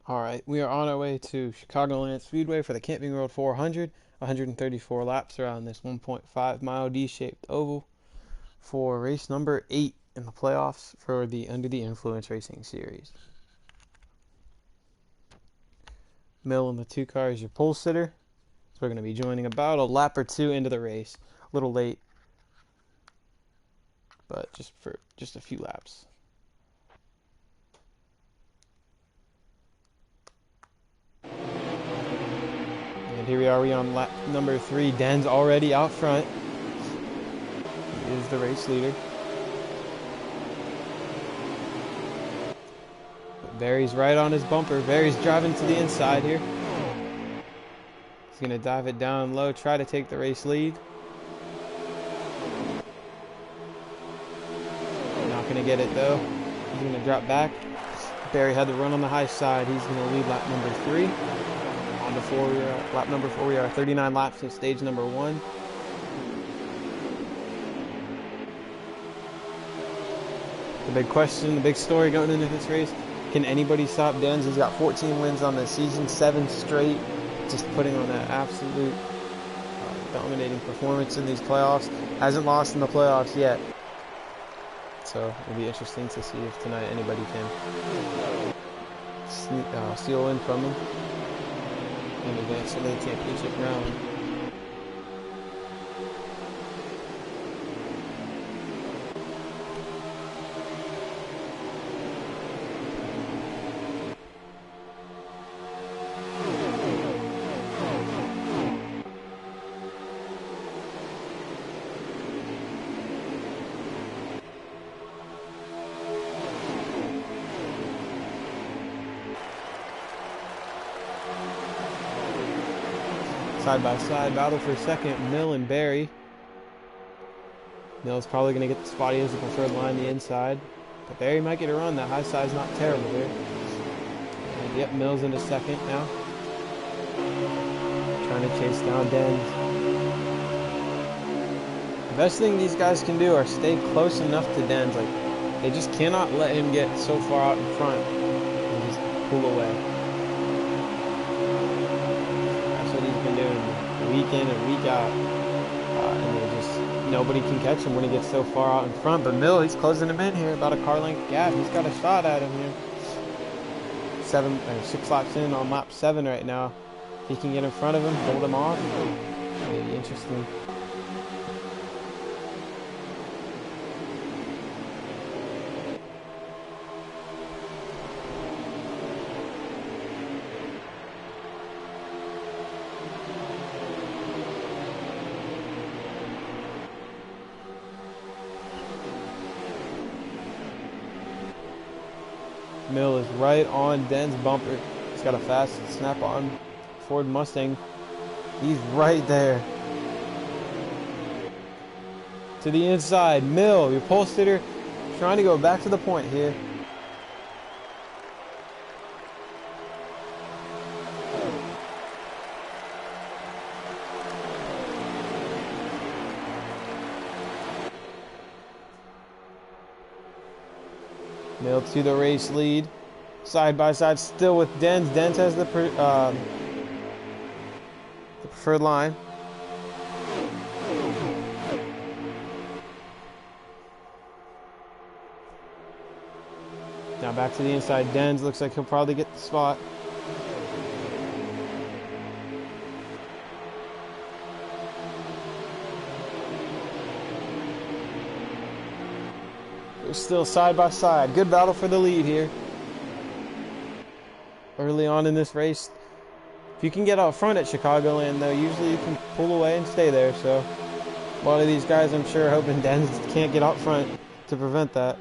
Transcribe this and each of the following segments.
All right, we are on our way to Chicagoland Speedway for the Camping World 400, 134 laps around this 1.5 mile D-shaped oval for race number 8 in the playoffs for the Under the Influence Racing Series. Mill in the 2 car is your pole sitter, so we're going to be joining about a lap or two into the race. A little late, but just a few laps. And here we are, on lap number 3. Den's already out front. He is the race leader. But Barry's right on his bumper. Barry's driving to the inside here. He's going to dive it down low, try to take the race lead. Not going to get it though. He's going to drop back. Barry had the run on the high side. He's going to lead lap number 3. On to lap number 4. We are 39 laps in stage number 1. The big question, the big story going into this race, can anybody stop Denz? He's got 14 wins on the season, 7 straight, just putting on an absolute dominating performance in these playoffs. Hasn't lost in the playoffs yet. So it'll be interesting to see if tonight anybody can steal in from him and advance to the championship round. Side-by-side battle for second, Mill and Barry. Mill's probably going to get the spot. He has the preferred line the inside. But Barry might get a run. That high side's not terrible here. And yep, Mill's into second now. Trying to chase down Denz. The best thing these guys can do are stay close enough to Denz. Like, they just cannot let him get so far out in front and just pull away. Week in and week out, and nobody can catch him when he gets so far out in front. But Mill, he's closing him in here, about a car length gap. He's got a shot at him here. 6 laps in on lap 7 right now. He can get in front of him, hold him off. It'll be interesting. Mill is right on Den's bumper. He's got a fast snap-on Ford Mustang. He's right there. To the inside, Mill, your pole sitter, trying to go back to the point here. Mill to the race lead. Side by side still with Denz. Denz has the preferred line. Now back to the inside. Denz looks like he'll probably get the spot. They're still side by side. Good battle for the lead here. Early on in this race. If you can get out front at Chicagoland, though, usually you can pull away and stay there. So a lot of these guys, I'm sure, hoping Denz can't get out front to prevent that.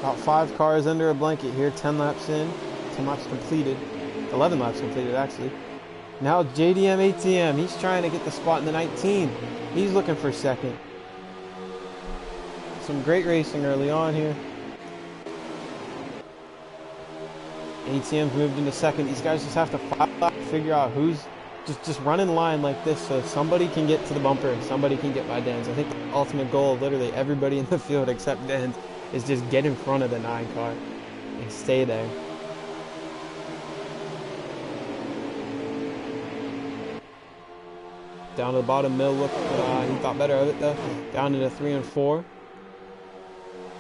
About 5 cars under a blanket here, 10 laps in, 10 laps completed, 11 laps completed actually. Now JDM ATM, he's trying to get the spot in the 19. He's looking for second. Some great racing early on here. ATM's moved into second. These guys just have to file out, figure out who's just run in line like this so somebody can get to the bumper and somebody can get by Dens. I think the ultimate goal of literally everybody in the field except Dens is just get in front of the 9 car and stay there. Down to the bottom, Mill looked, he thought better of it though. Down into 3 and 4.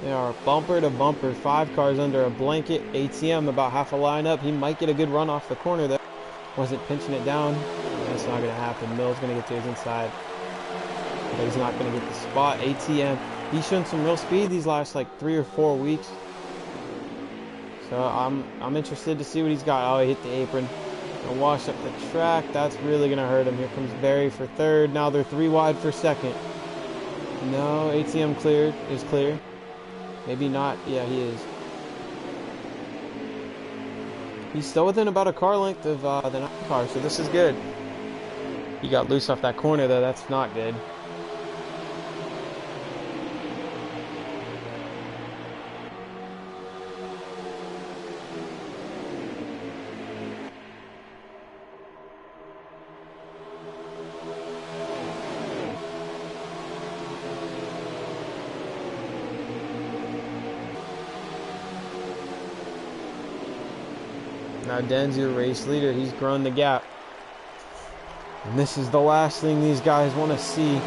They are bumper to bumper, 5 cars under a blanket. ATM about half a line up. He might get a good run off the corner though. Wasn't pinching it down. That's not going to happen. Mill's going to get to his inside. But he's not going to get the spot. ATM, he's shown some real speed these last like 3 or 4 weeks. So I'm interested to see what he's got. Oh, he hit the apron. Gonna wash up the track. That's really going to hurt him. Here comes Barry for third. Now they're 3 wide for second. No, ATM is clear. Maybe not. Yeah, he is. He's still within about a car length of the 9 car, so this is good. He got loose off that corner, though. That's not good. Now Den's your race leader. He's grown the gap. And this is the last thing these guys want to see.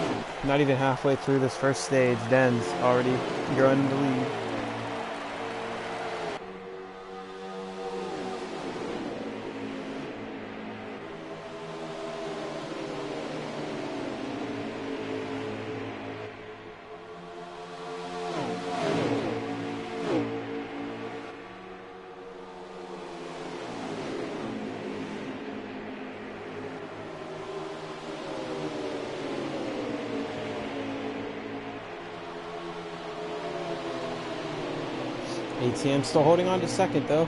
Not even halfway through this first stage, Den's already growing the lead. ATM still holding on to second though.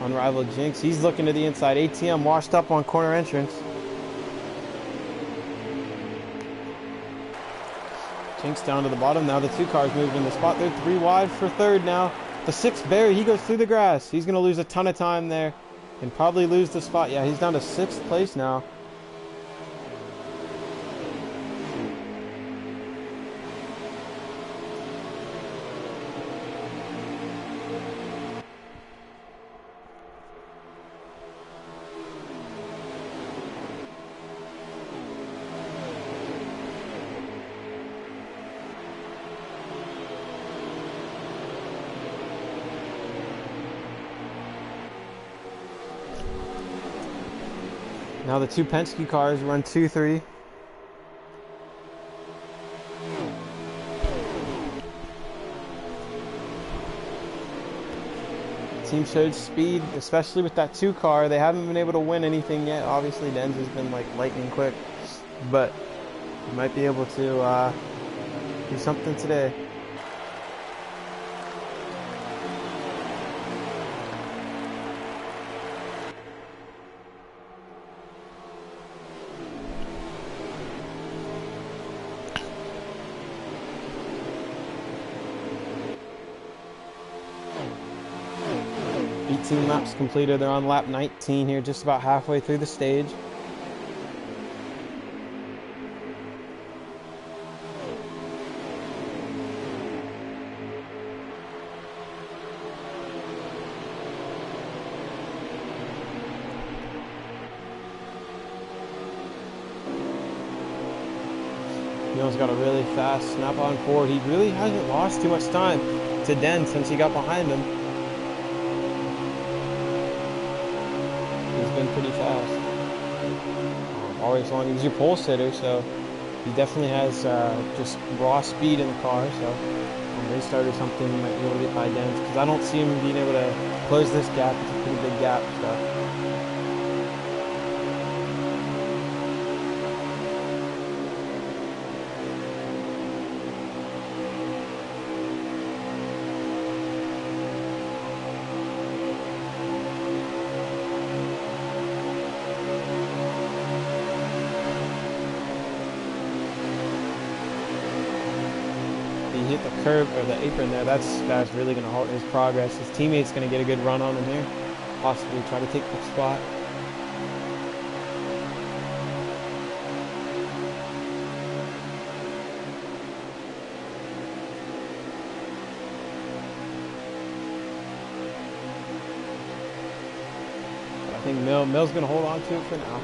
Unrivaled Jinx, he's looking to the inside. ATM washed up on corner entrance. Jinx down to the bottom. Now the 2 cars moved in the spot. They're 3 wide for third now. The 6th Barry, he goes through the grass. He's going to lose a ton of time there and probably lose the spot. Yeah, he's down to 6th place now. Now the 2 Penske cars run 2-3. Team showed speed, especially with that 2 car. They haven't been able to win anything yet. Obviously, Dens has been like lightning quick, but you might be able to do something today. Laps completed. They're on lap 19 here, just about halfway through the stage. Neil's got a really fast snap on forward. He really hasn't lost too much time to Den since he got behind him. Been pretty fast. Always long. He's your pole sitter, so he definitely has just raw speed in the car. So on restart or something, he might be able to get by Dens because I don't see him being able to close this gap. It's a pretty big gap. So. hit the curb or the apron there, that's really going to halt his progress. His teammate's going to get a good run on him here, possibly try to take the spot. But I think Mill's going to hold on to it for now.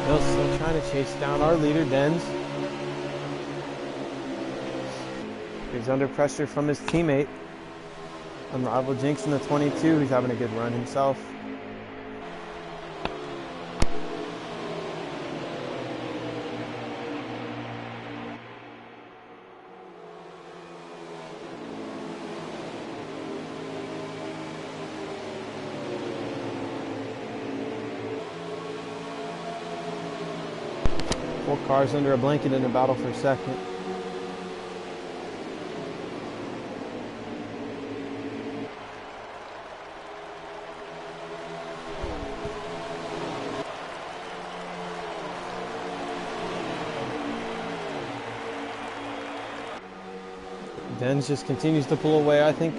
Mill's still trying to chase down our leader, Denz. He's under pressure from his teammate. Unrivaled Jinx in the 22. He's having a good run himself. Four cars under a blanket in a battle for second. Denz just continues to pull away. I think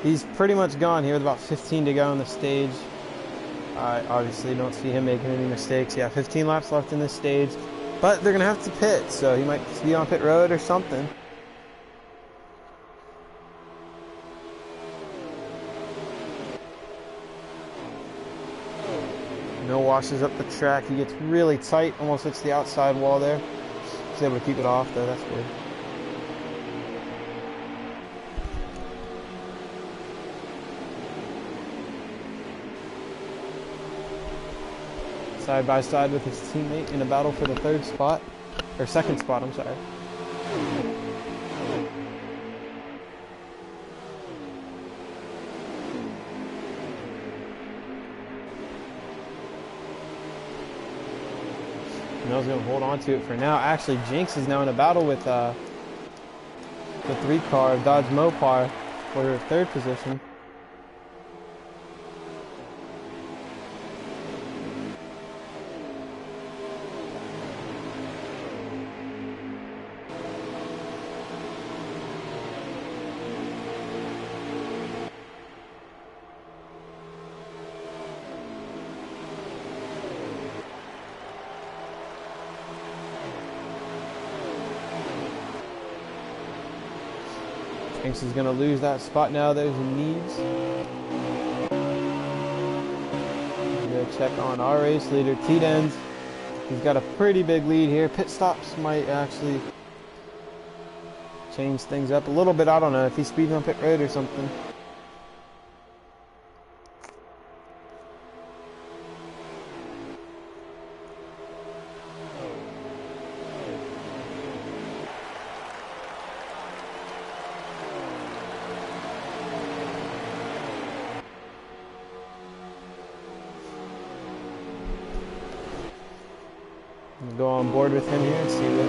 he's pretty much gone here with about 15 to go on the stage. I obviously don't see him making any mistakes. Yeah, 15 laps left in this stage. But they're going to have to pit, so he might be on pit road or something. Mill washes up the track. He gets really tight, almost hits the outside wall there. He's able to keep it off, though. That's good. Side by side with his teammate in a battle for the third spot, or second spot, I'm sorry. Mill's going to hold on to it for now. Actually, Jinx is now in a battle with the 3 car of Dodge Mopar for her third position. Jinx is going to lose that spot now. There's Neves. Go check on our race leader, T-Denz. He's got a pretty big lead here. Pit stops might actually change things up a little bit. I don't know if he's speeding on pit road or something. Go on board with him here and see what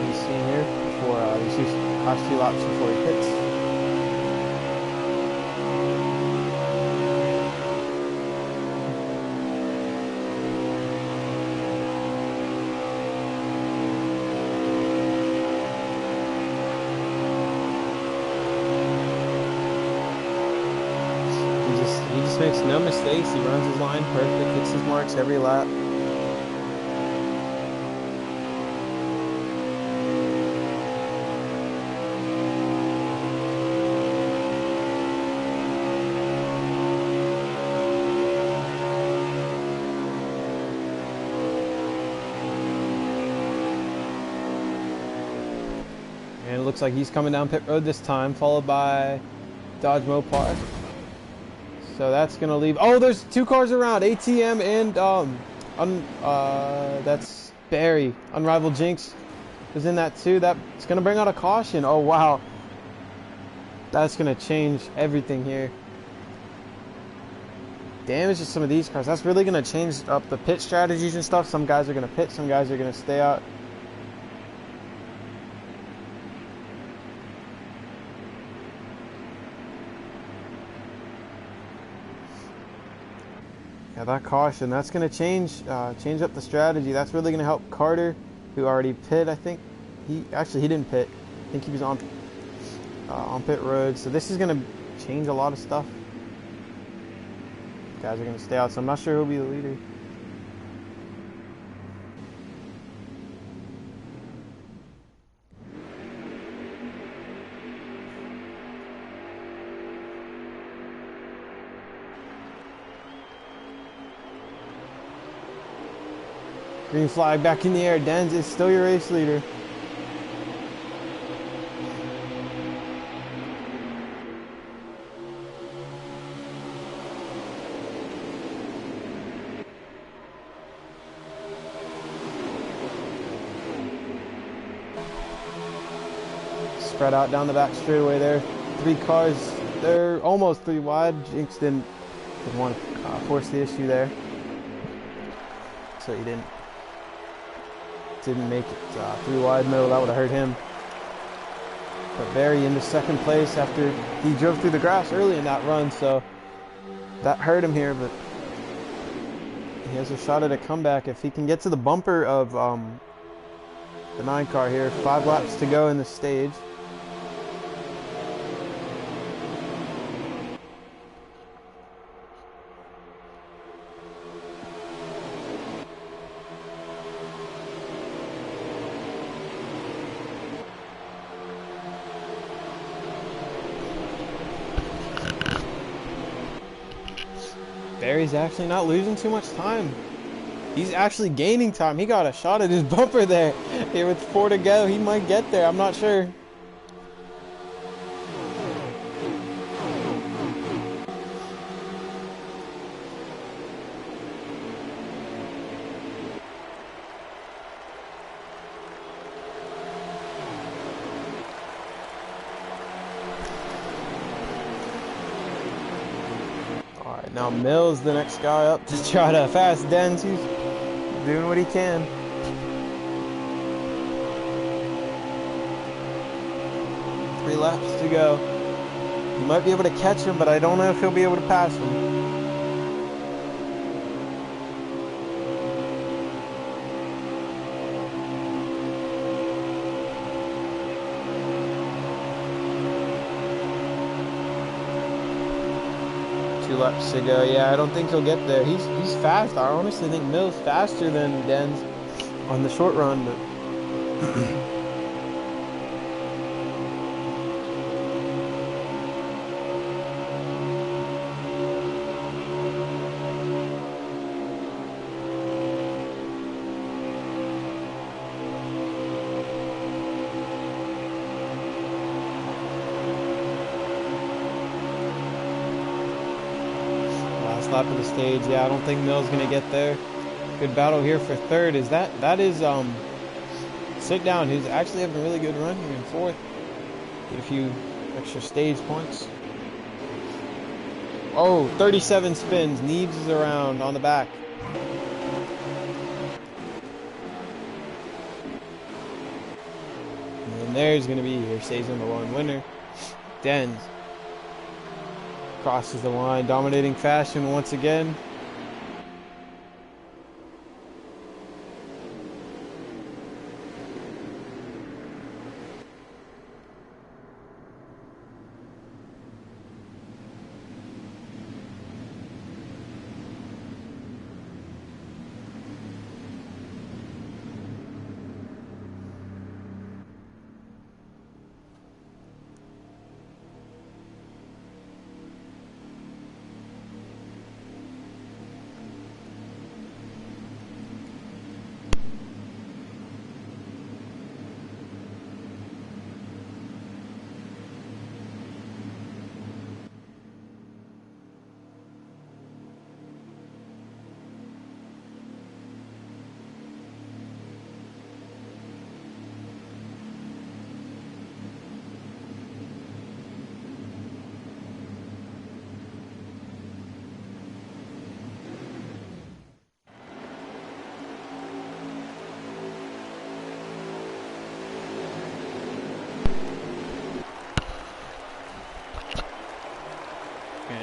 he's seeing here before these last 2 laps before he pits. He just makes no mistakes. He runs his line perfect, hits his marks every lap. And it looks like he's coming down pit road this time, followed by Dodge Mopar. So that's going to leave... Oh, there's 2 cars around. ATM and... that's Barry. Unrivaled Jinx was in that too. That's going to bring out a caution. Oh, wow. That's going to change everything here. Damage to some of these cars. That's really going to change up the pit strategies and stuff. Some guys are going to pit. Some guys are going to stay out. Yeah, that caution, that's going to change up the strategy. That's really going to help Carter, who already pit. I think he didn't pit. I think he was on pit road. So this is going to change a lot of stuff. Guys are going to stay out, so I'm not sure who'll be the leader. Green flag back in the air. Denz is still your race leader. Spread out down the back straightaway there. 3 cars. They're almost 3 wide. Jinx didn't want to force the issue there. So he didn't make it 3 wide middle. That would have hurt him. But Barry into second place after he drove through the grass early in that run, so that hurt him here, but he has a shot at a comeback if he can get to the bumper of the 9 car here. 5 laps to go in the stage. Barry's actually not losing too much time. He's actually gaining time. He got a shot at his bumper there. Here with 4 to go, he might get there. I'm not sure. Now Mills, the next guy up to try to pass Denz. He's doing what he can. Three laps to go. He might be able to catch him, but I don't know if he'll be able to pass him. Laps to go. Yeah, I don't think he'll get there. He's fast. I honestly think Mills faster than Denz on the short run, but lap of the stage. Yeah, I don't think Mills gonna get there. Good battle here for third. That is Sit Down, who's actually having a really good run here in fourth. Get a few extra stage points. Oh, 37 spins. Neebs is around on the back. And there's gonna be your stage number 1 winner, Denz. Crosses the line, dominating fashion once again.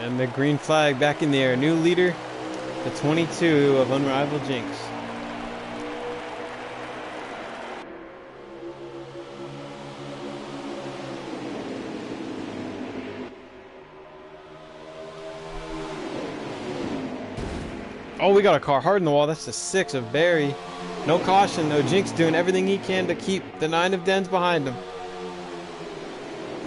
And the green flag back in the air. New leader, the 22 of Unrivaled Jinx. Oh, we got a car hard in the wall. That's the 6 of Barry. No caution, though. Jinx doing everything he can to keep the 9 of Dens behind him.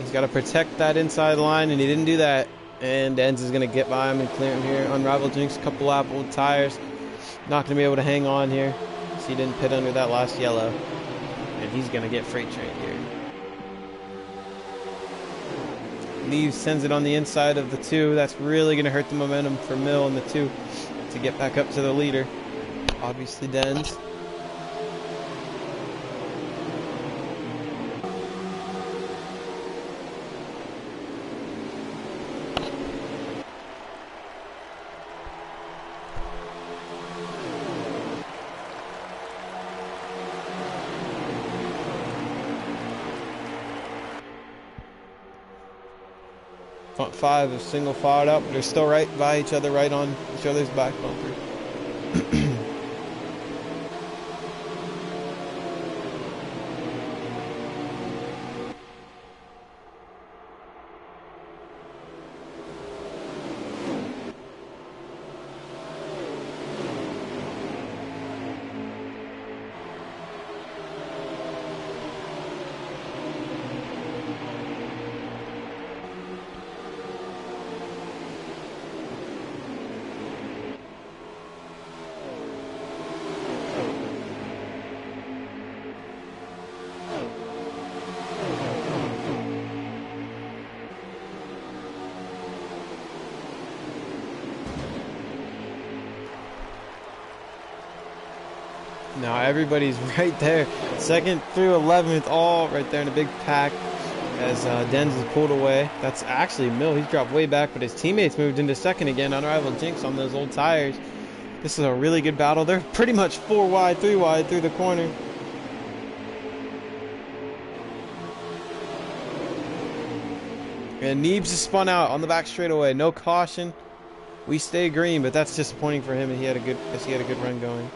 He's got to protect that inside line, and he didn't do that. And Dens is going to get by him and clear him here. Unrivaled Jinx, couple Apple tires. Not going to be able to hang on here. So he didn't pit under that last yellow. And he's going to get freight trained here. Leaves, sends it on the inside of the 2. That's really going to hurt the momentum for Mill and the 2 to get back up to the leader. Obviously Dens. Front 5 is single fired up. They're still right by each other, right on each other's back bumper. Now everybody's right there. 2nd through 11th, all right there in a big pack as Dens is pulled away. That's actually Mill. He's dropped way back, but his teammates moved into 2nd again. Unrivaled Jinx on those old tires. This is a really good battle. They're pretty much 4 wide, 3 wide through the corner. And Neebs is spun out on the back straightaway. No caution. We stay green, but that's disappointing for him. And he had a good run going.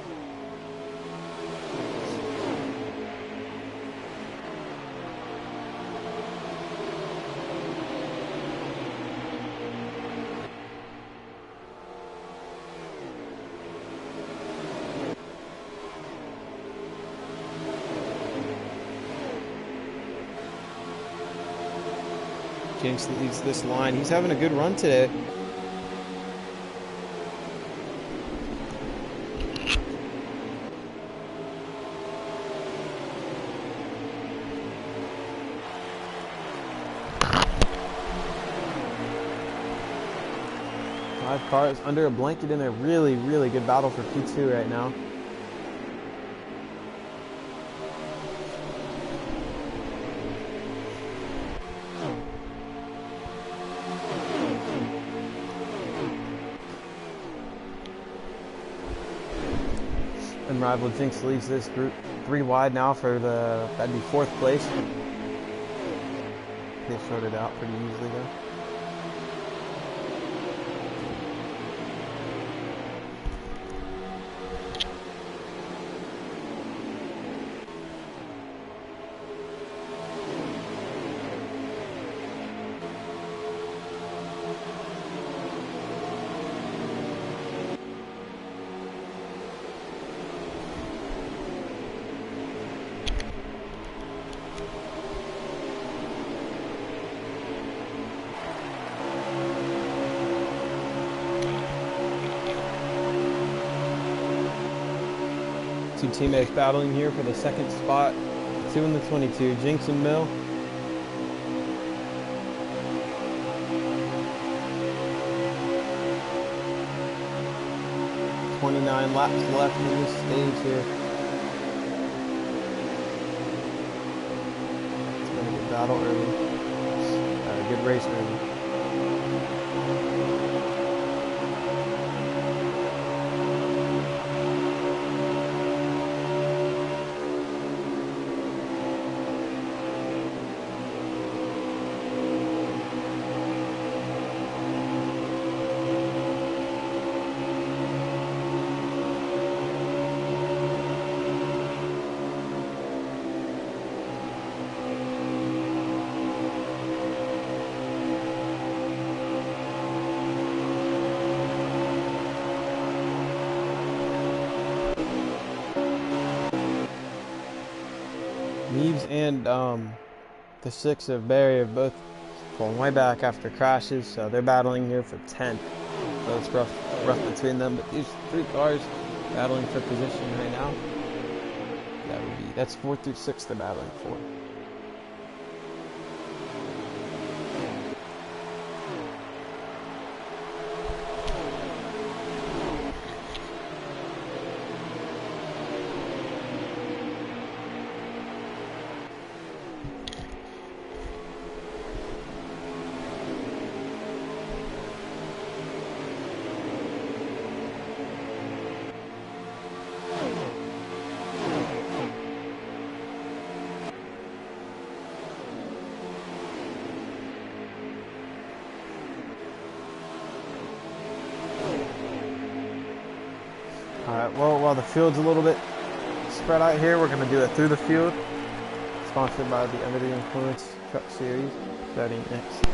Jinx leads this line. He's having a good run today. Five cars under a blanket in a really, really good battle for P2 right now. Unrivaled Jinx leads this group 3 wide now for that'd be 4th place. They sorted out pretty easily though. Two teammates battling here for the 2nd spot. 2 in the 22, Jinx and Mill. .29 laps left in this stage here. It's been a good battle early. Good race early. Neves and the 6 of Barry have both pulling way back after crashes, so they're battling here for 10th. So it's rough between them, but these 3 cars battling for position right now. That's 4th through 6th they're battling for. Alright, well, while the field's a little bit spread out here, we're going to do it through the field. Sponsored by the Under the Influence Truck Series, starting next.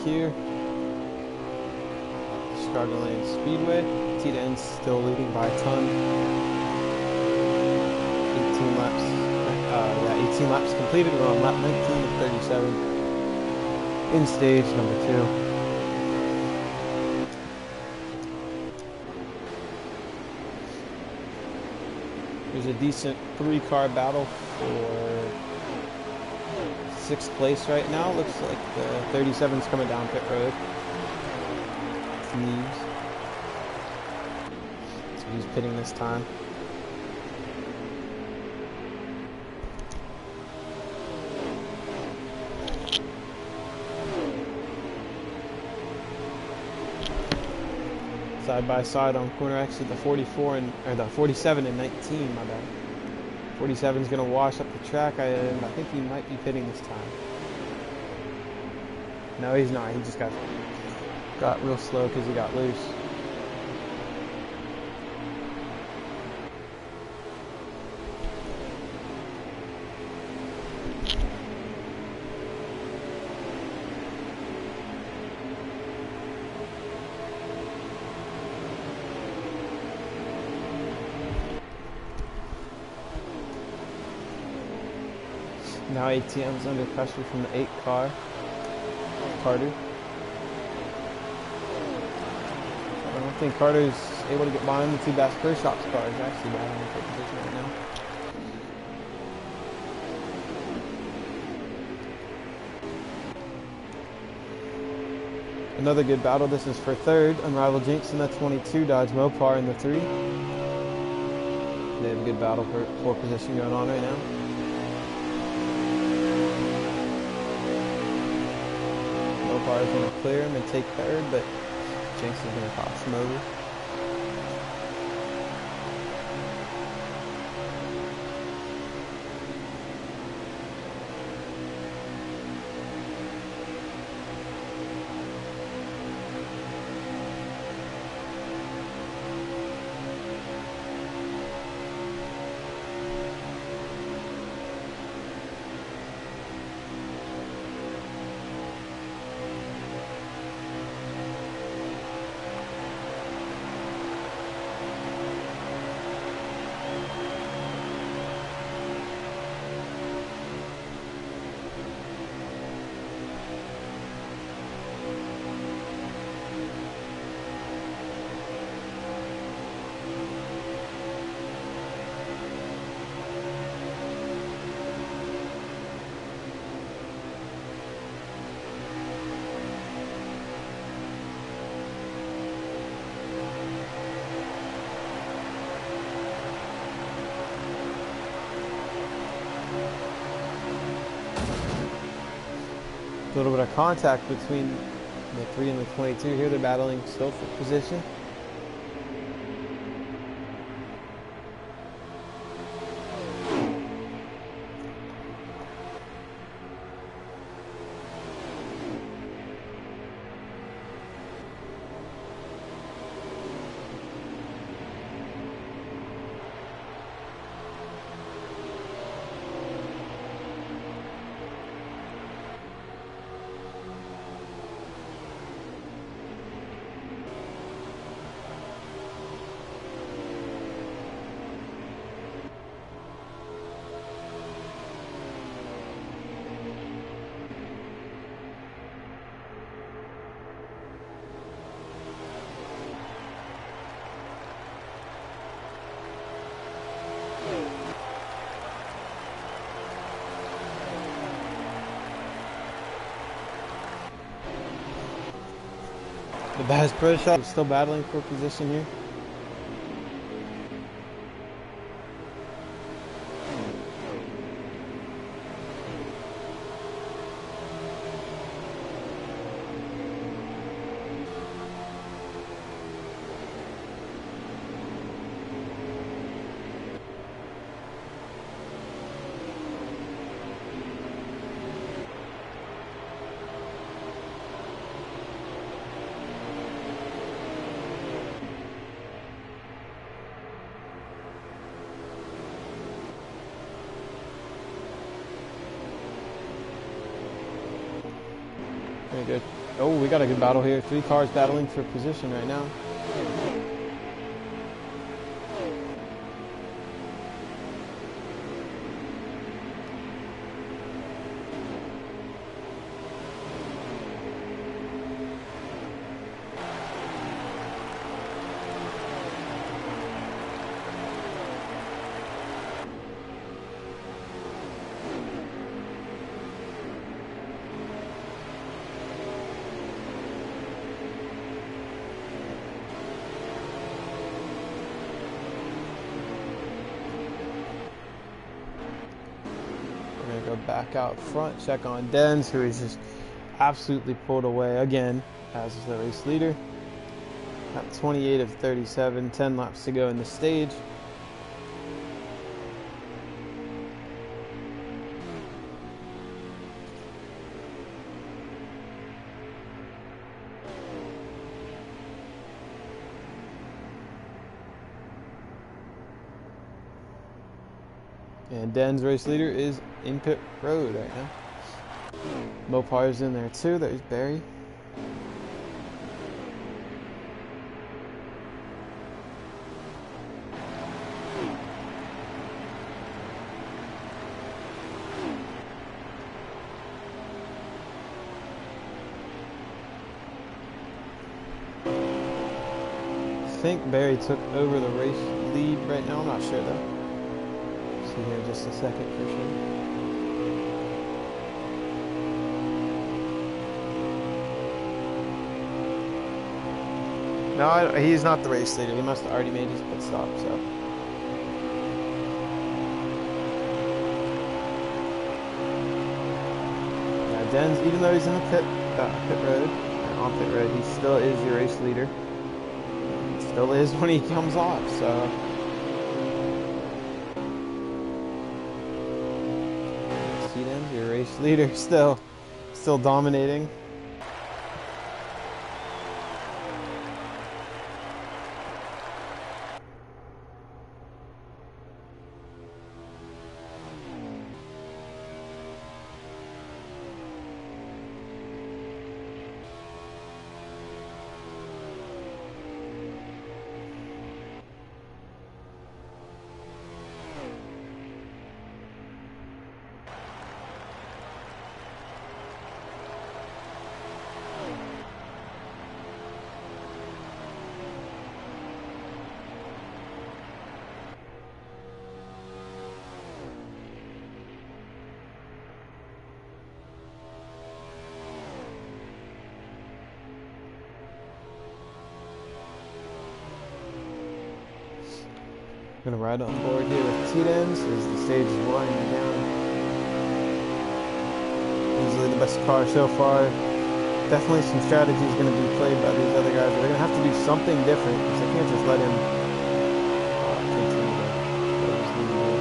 Here, Chicago Lane Speedway. T-Den's still leading by a ton. 18 laps. 18 laps completed. We're on lap 19 of 37. In stage number 2. There's a decent 3-car battle for 6th place right now. Looks like the 37's coming down pit road. Neves. So he's pitting this time. Side by side on corner exit, the 44 or the 47 and 19, my bad. 47 is going to wash up the track, and I think he might be pitting this time. No, he's not. He just got real slow because he got loose. Now ATM's under pressure from the 8 car, Carter. I don't think Carter's able to get behind the 2 Bass Pro Shops cars. Actually battling for position right now. Another good battle. This is for third. Unrivaled Jinx in the 22, Dodge Mopar in the 3. They have a good battle for position going on right now. Mopar is going to clear him and take third, but Jinx is going to cross him over. A little bit of contact between the 3 and the 22 here. They're battling still for position. The Bass Pro Shop is still battling for position here. Very good. Oh, we got a good battle here. 3 cars battling for position right now. Go back out front, check on Dens, who is just absolutely pulled away again as the race leader. Got 28 of 37, 10 laps to go in the stage. And Den's race leader is in pit road right now. Mopar's in there too. There's Barry. I think Barry took over the race lead right now. I'm not sure though. See here in just a second for sure. No, he's not the race leader. He must have already made his pit stop, so. Yeah, Den's, even though he's in the pit road, or on pit road, he still is your race leader. He still is when he comes off, so. See Den's, your race leader, still dominating. I'm gonna ride on board here with T-Dens as the stage is winding down. Easily the best car so far. Definitely some strategy is going to be played by these other guys. They're going to have to do something different because they can't just let him continue to go his lead here.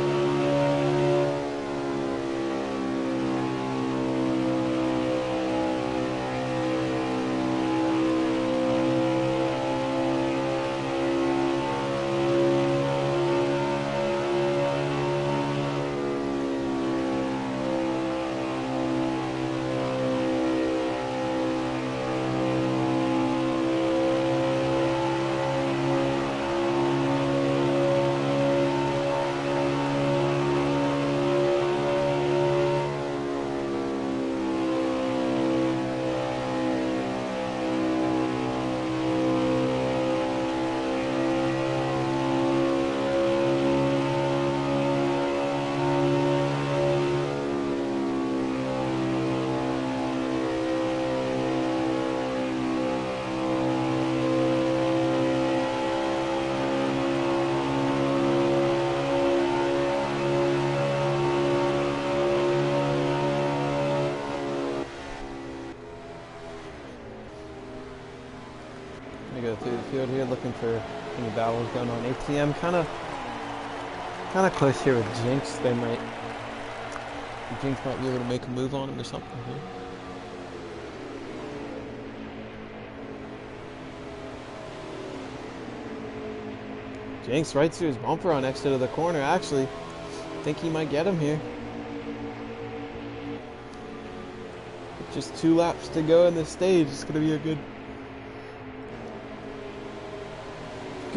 Go through the field here looking for any battles going on. ATM kind of close here with Jinx. Jinx might be able to make a move on him or something here. Jinx right through his bumper on exit of the corner. Actually, I think he might get him here. Just 2 laps to go in this stage. It's going to be a good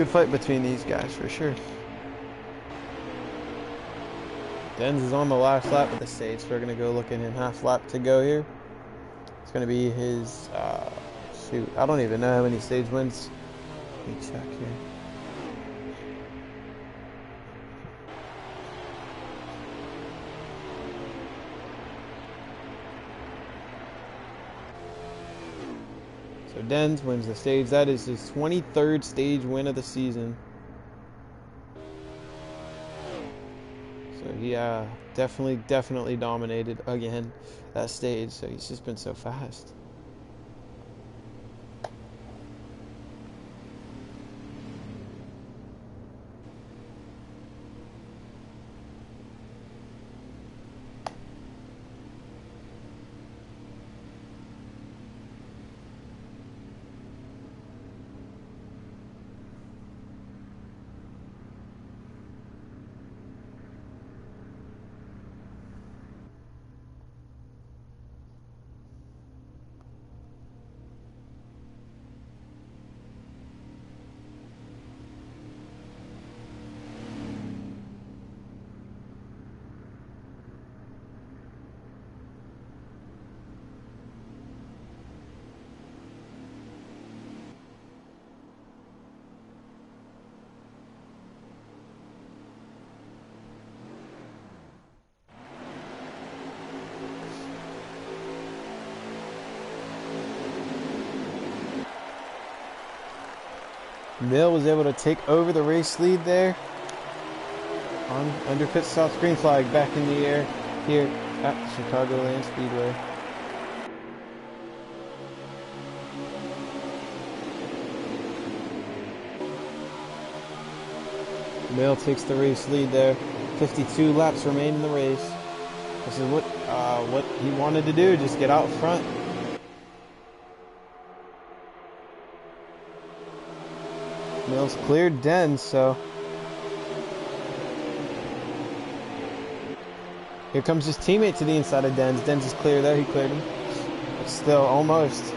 fight between these guys for sure. Denz is on the last lap of the stage, so we're going to go look at him. Half lap to go here. It's going to be his, shoot, I don't even know how many stage wins. Let me check here. So Denz wins the stage. That is his 23rd stage win of the season. So he definitely dominated again that stage. So he's just been so fast. Mill was able to take over the race lead there. Under pit stop, green flag back in the air here at the Chicagoland Speedway. Mill takes the race lead there. 52 laps remain in the race. This is what he wanted to do, just get out front. Mill's cleared Dens, so here comes his teammate to the inside of Dens. Dens is clear there, he cleared him. But still, almost.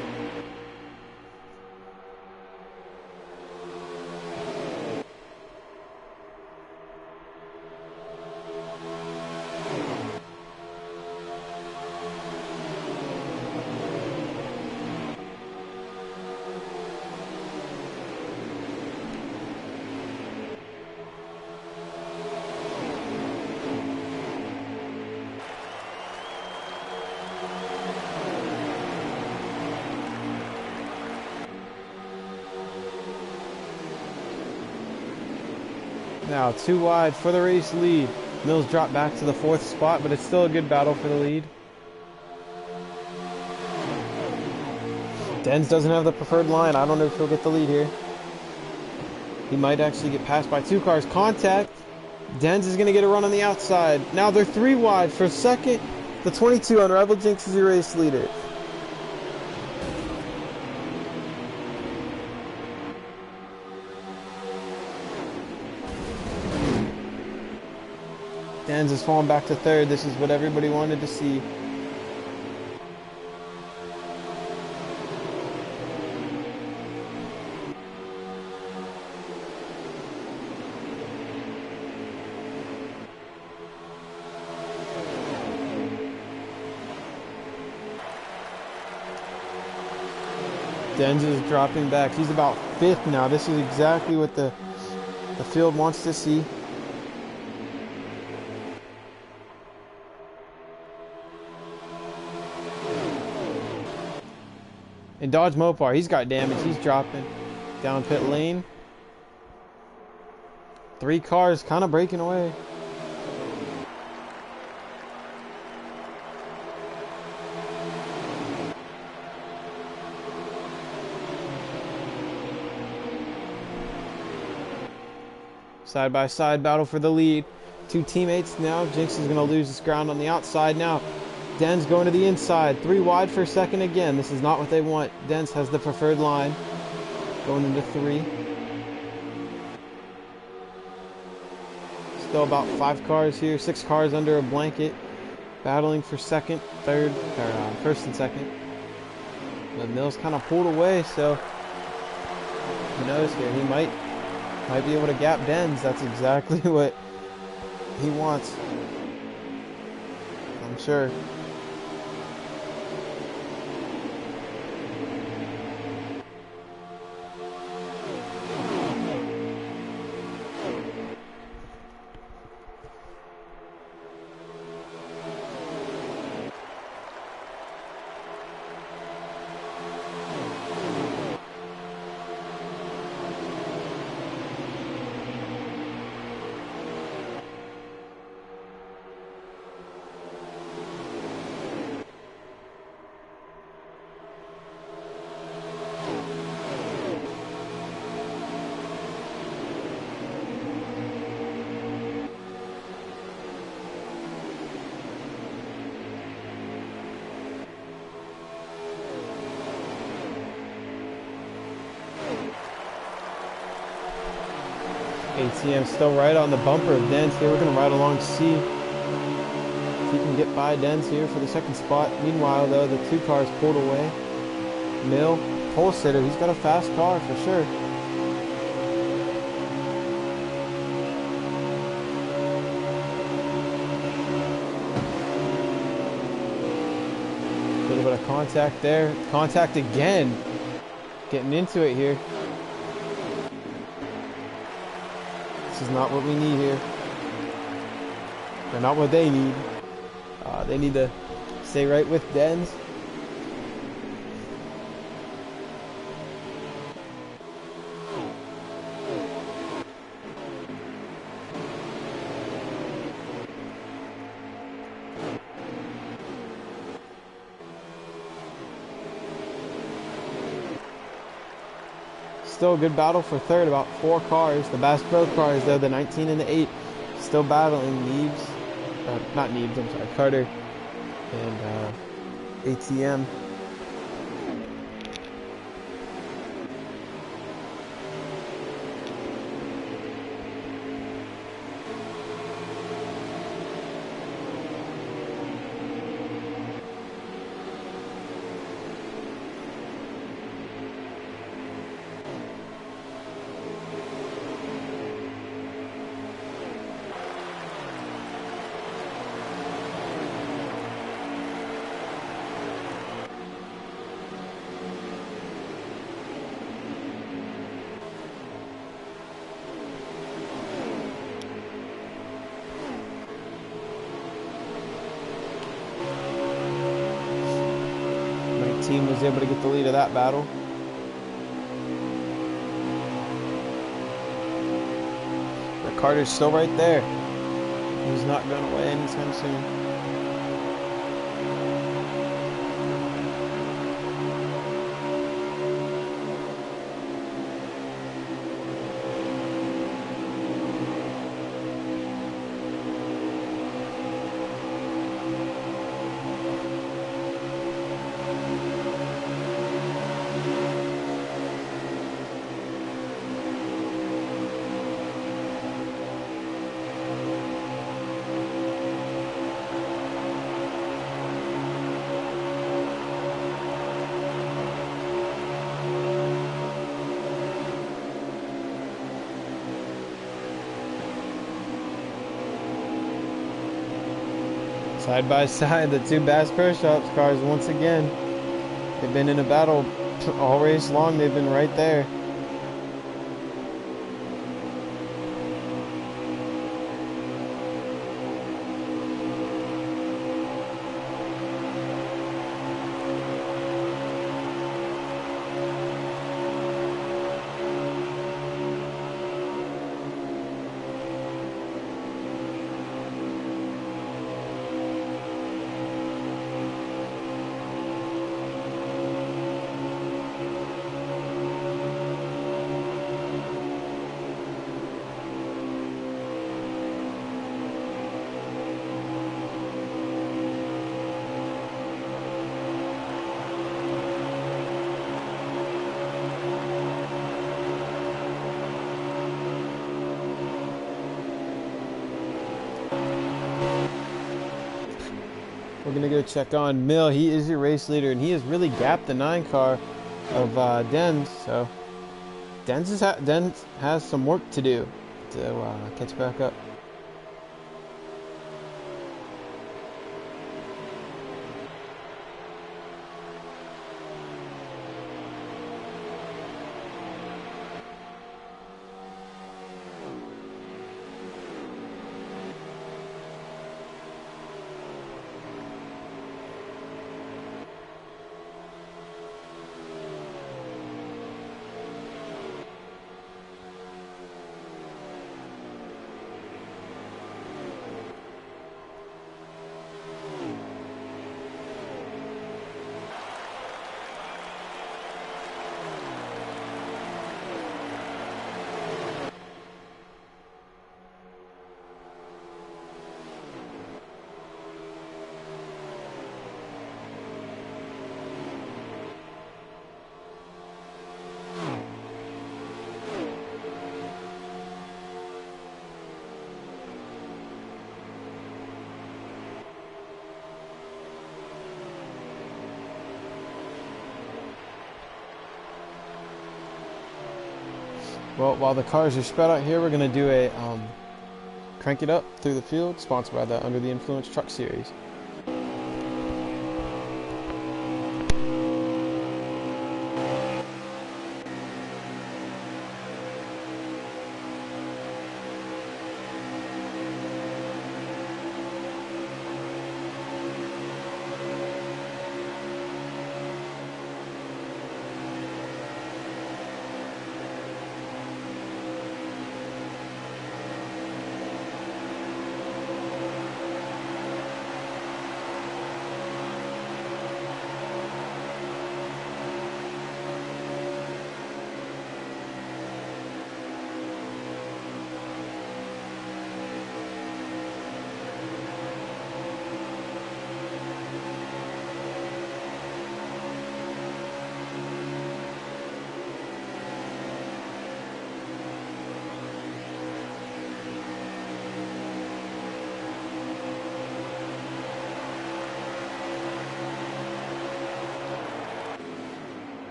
Now 2 wide for the race lead. Mills dropped back to the 4th spot, but it's still a good battle for the lead. Dens doesn't have the preferred line. I don't know if he'll get the lead here. He might actually get passed by 2 cars. Contact. Dens is going to get a run on the outside. Now they're 3 wide for second. The 22 on Rival Jinx is your race leader. Dens is falling back to 3rd. This is what everybody wanted to see. Dens is dropping back. He's about 5th now. This is exactly what the field wants to see. And Dodge Mopar, he's got damage. He's dropping down pit lane. 3 cars kind of breaking away. Side by side battle for the lead. 2 teammates now. Jinx is going to lose his ground on the outside now. Dens going to the inside. 3 wide for second again. This is not what they want. Dens has the preferred line. Going into 3. Still about 5 cars here. 6 cars under a blanket. Battling for second, third, or first and second. But Mills kind of pulled away, so who knows here. He might be able to gap Dens. That's exactly what he wants, I'm sure. ATM still right on the bumper of Dens here. We're going to ride along to see if he can get by Dens here for the second spot. Meanwhile, though, the 2 cars pulled away. Mill, pole sitter, he's got a fast car for sure. A little bit of contact there. Contact again. Getting into it here. This is not what we need here. Or not what they need. They need to stay right with Dens. still a good battle for third. About 4 cars. The Bass Pro cars, though, the 19 and the 8, still battling. Neebs, not Neebs, I'm sorry, Carter and ATM. Team was able to get the lead of that battle. But Carter's still right there. He's not going away anytime soon. Side by side, the two Bass Pro Shops cars once again. They've been in a battle all race long. They've been right there. We're going to go check on Mill. He is your race leader, and he has really gapped the 9 car of Dens. So Dens has some work to do to catch back up. Well, while the cars are spread out here, we're going to do a Crank It Up Through the Field, sponsored by the Under the Influence Truck Series.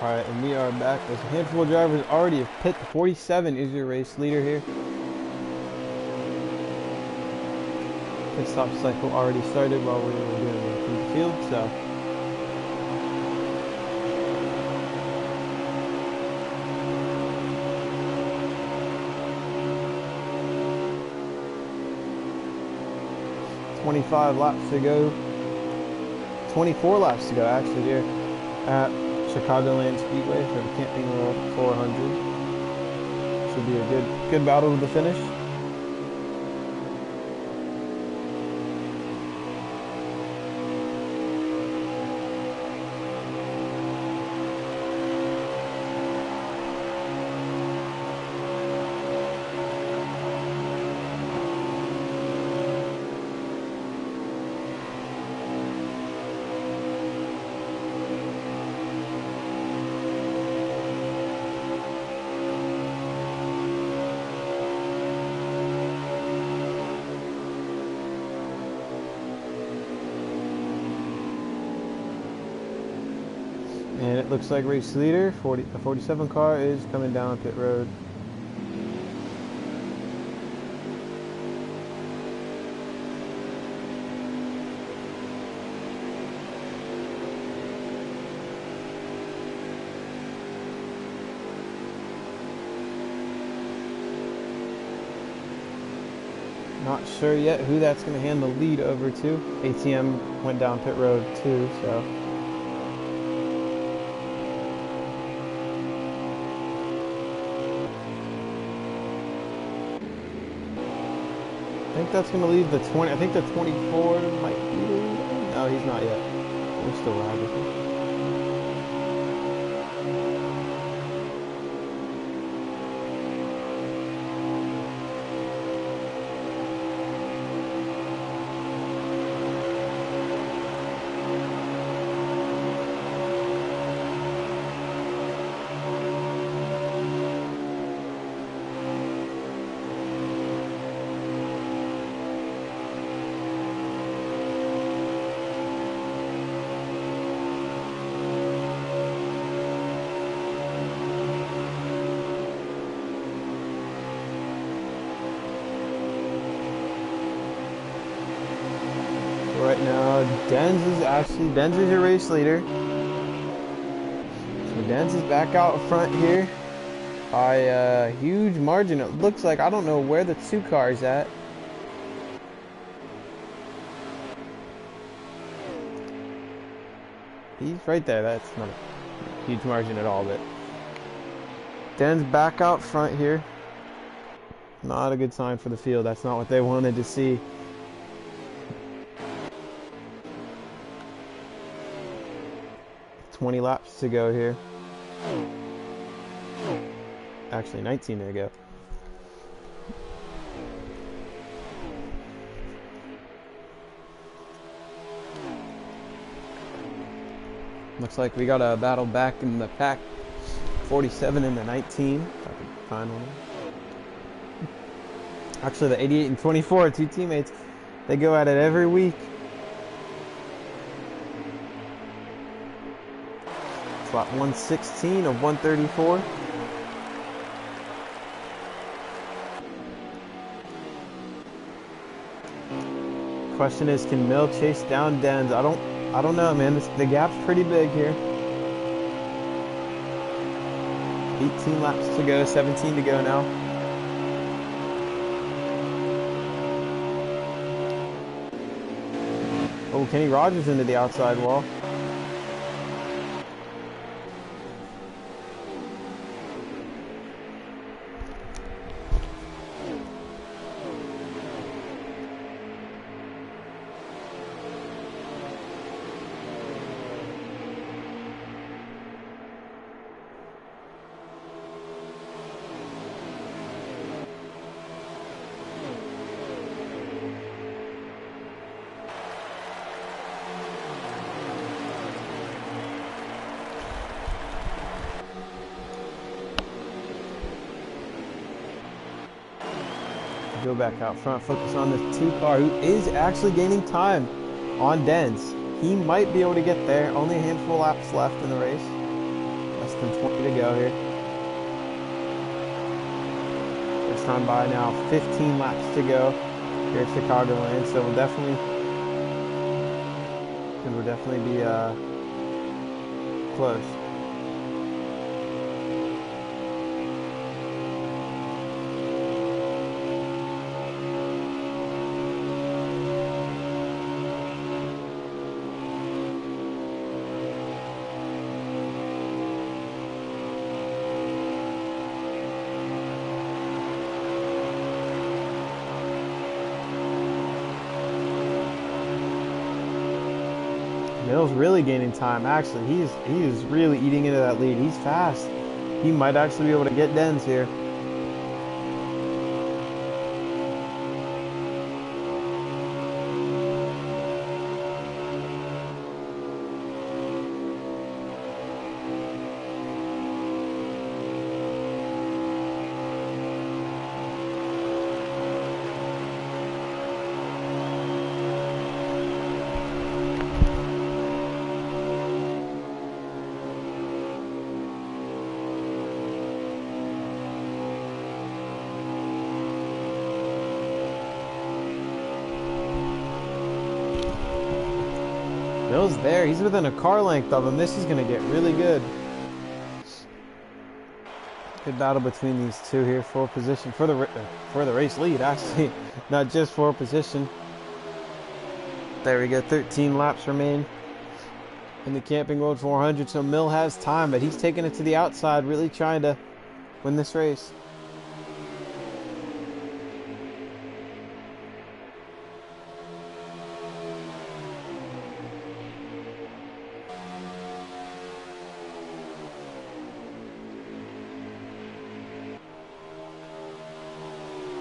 Alright, and we are back. There's a handful of drivers already have pit. 47 is your race leader here. Pit stop cycle already started while we were doing the field, so. "25 laps to go." 24 laps to go, actually, here at Chicagoland Speedway for the Camping World 400. Should be a good battle to the finish. And it looks like race leader, the 47 car, is coming down pit road. Not sure yet who that's going to hand the lead over to. ATM went down pit road too, so. I think that's going to leave the 20. I think the 24 might be. No, he's not yet. We're still riding. Right now, Denz is your race leader. So Denz is back out front here by a huge margin. It looks like, I don't know where the 2 car's at. He's right there. That's not a huge margin at all, but Denz back out front here. Not a good sign for the field. That's not what they wanted to see. "20 laps to go here." Actually, 19 to go. Looks like we got a battle back in the pack. 47 and the 19. If I can find one. Actually, the 88 and 24 are 2 teammates. They go at it every week. Slot 116 of 134. Question is, can Mill chase down Denz? I don't know, man. The gap's pretty big here. 18 laps to go, 17 to go now. Oh, Kenny Rogers into the outside wall. Go back out front, focus on the 2 car, who is actually gaining time on Denz. He might be able to get there. Only a handful of laps left in the race. Less than 20 to go here. First time by now, 15 laps to go here at Chicagoland, so we'll definitely be close. Mills really gaining time. Actually, he is really eating into that lead. He's fast. He might actually be able to get Dens here. Mills there. He's within a car length of him. This is going to get really good. Good battle between these two here for position, for the race lead, actually. Not just for position. There we go. 13 laps remain in the Camping World 400. So Mill has time, but he's taking it to the outside, really trying to win this race.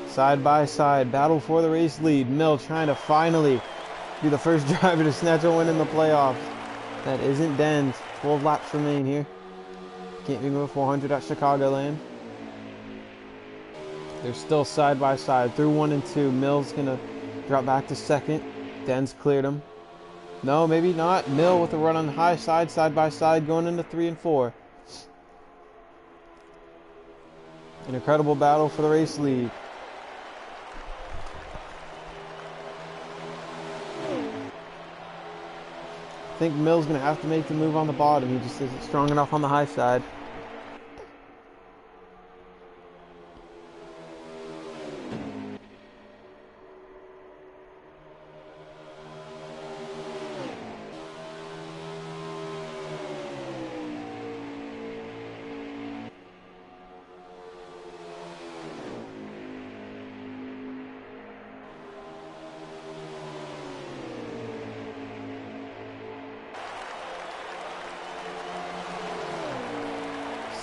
Side by side, battle for the race lead. Mill trying to finally be the first driver to snatch a win in the playoffs. That isn't Dens. 12 laps remain here. Camping World 400 at Chicagoland. They're still side by side through 1 and 2. Mill's gonna drop back to second. Dens cleared him. No, maybe not. Mill with a run on the high side, side by side, going into 3 and 4. An incredible battle for the race lead. I think Mill's going to have to make the move on the bottom. He just isn't strong enough on the high side.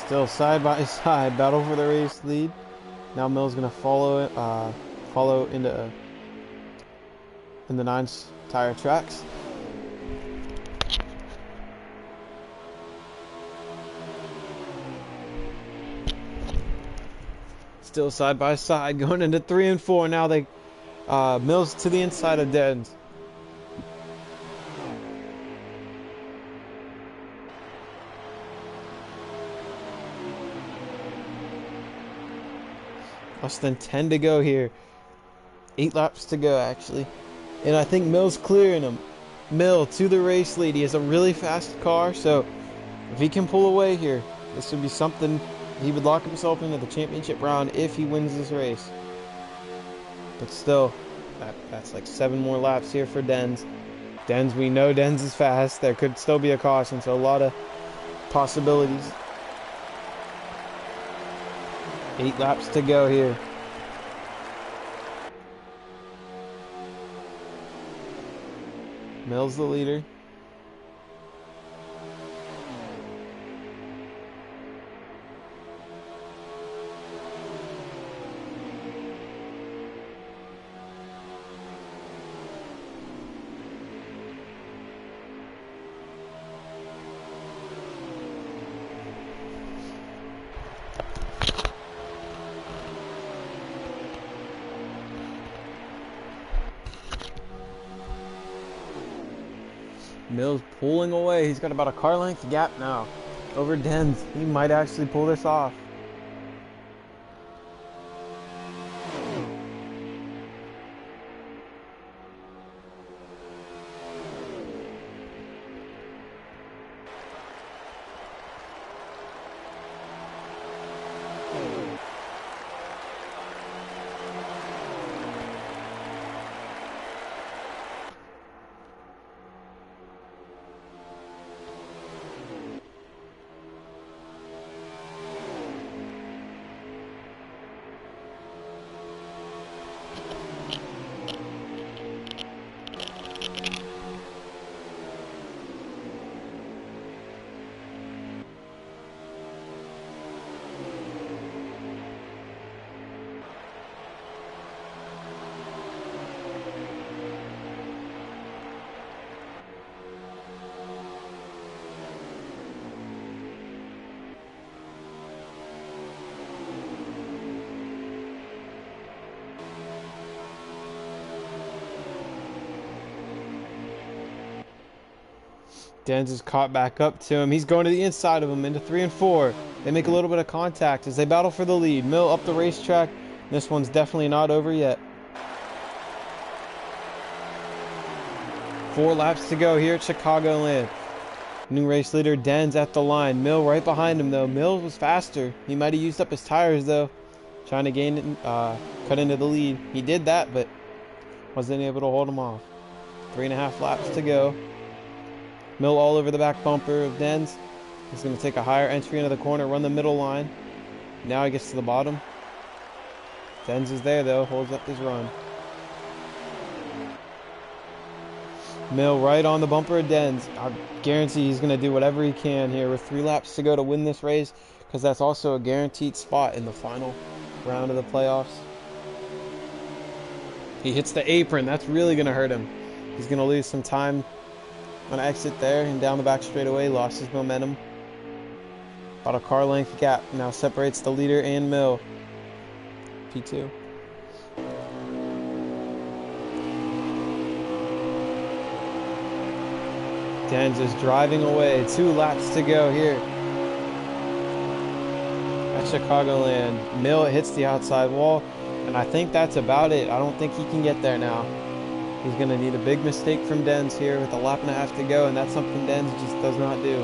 Still side by side, battle for the race lead. Now Mill's gonna follow in the 9 tire tracks. Still side by side, going into 3 and 4. Now they Mill's to the inside of Dens. Less than 10 to go here. 8 laps to go, actually. And I think Mill's clearing him. Mill to the race lead. He has a really fast car, so if he can pull away here, this would be something. He would lock himself into the championship round if he wins this race. But still, that's like 7 more laps here for Dens. Dens, we know Dens is fast. There could still be a caution, so a lot of possibilities. 8 laps to go here. Mill's the leader. Mill's pulling away. He's got about a car length gap now. over Dens. He might actually pull this off. Dens is caught back up to him. He's going to the inside of him into 3 and 4. They make a little bit of contact as they battle for the lead. Mill up the racetrack. This one's definitely not over yet. 4 laps to go here at Chicagoland. New race leader Dens at the line. Mill right behind him though. Mill was faster. He might have used up his tires though, trying to cut into the lead. He did that, but wasn't able to hold him off. 3.5 laps to go. Mill all over the back bumper of Dens. He's going to take a higher entry into the corner, run the middle line. Now he gets to the bottom. Dens is there though, holds up his run. Mill right on the bumper of Dens. I guarantee he's going to do whatever he can here with 3 laps to go to win this race, because that's also a guaranteed spot in the final round of the playoffs. He hits the apron. That's really going to hurt him. He's going to lose some time on exit there and down the back straightaway. Lost his momentum. About a car length gap now separates the leader and Mill. P2. Dens is driving away. 2 laps to go here at Chicagoland. Mill hits the outside wall, and I think that's about it. I don't think he can get there now. He's going to need a big mistake from Dens here with a lap and a half to go, and that's something Dens just does not do.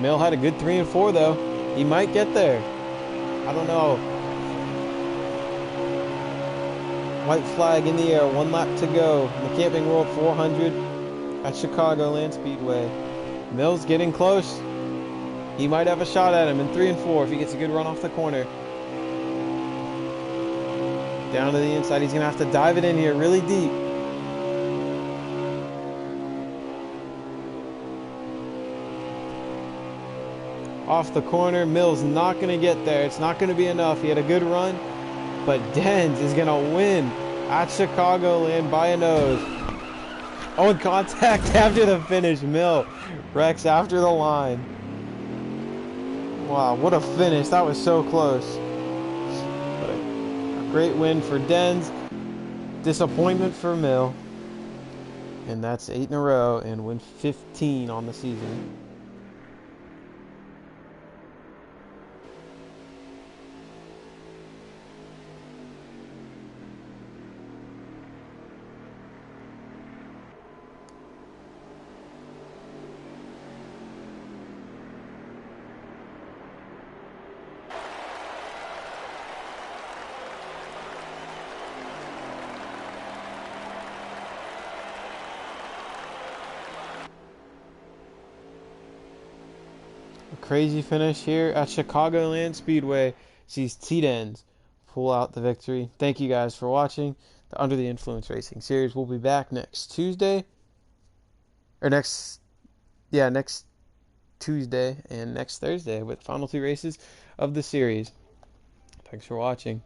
Mill had a good 3 and 4 though. He might get there. I don't know. White flag in the air, 1 lap to go. In the Camping World 400 at Chicagoland Speedway. Mill's getting close. He might have a shot at him in 3 and 4 if he gets a good run off the corner. Down to the inside. He's going to have to dive it in here really deep. Off the corner. Mill's not going to get there. It's not going to be enough. He had a good run, but Dens is going to win at Chicagoland by a nose. Oh, and contact after the finish. Mill wrecks after the line. Wow, what a finish. That was so close. But a great win for Dens. Disappointment for Mill. And that's 8 in a row and win 15 on the season. Crazy finish here at Chicagoland Speedway sees T-Dens pull out the victory. Thank you guys for watching the Under the Influence Racing series. We'll be back next Tuesday, or next Tuesday and next Thursday with the final 2 races of the series. Thanks for watching.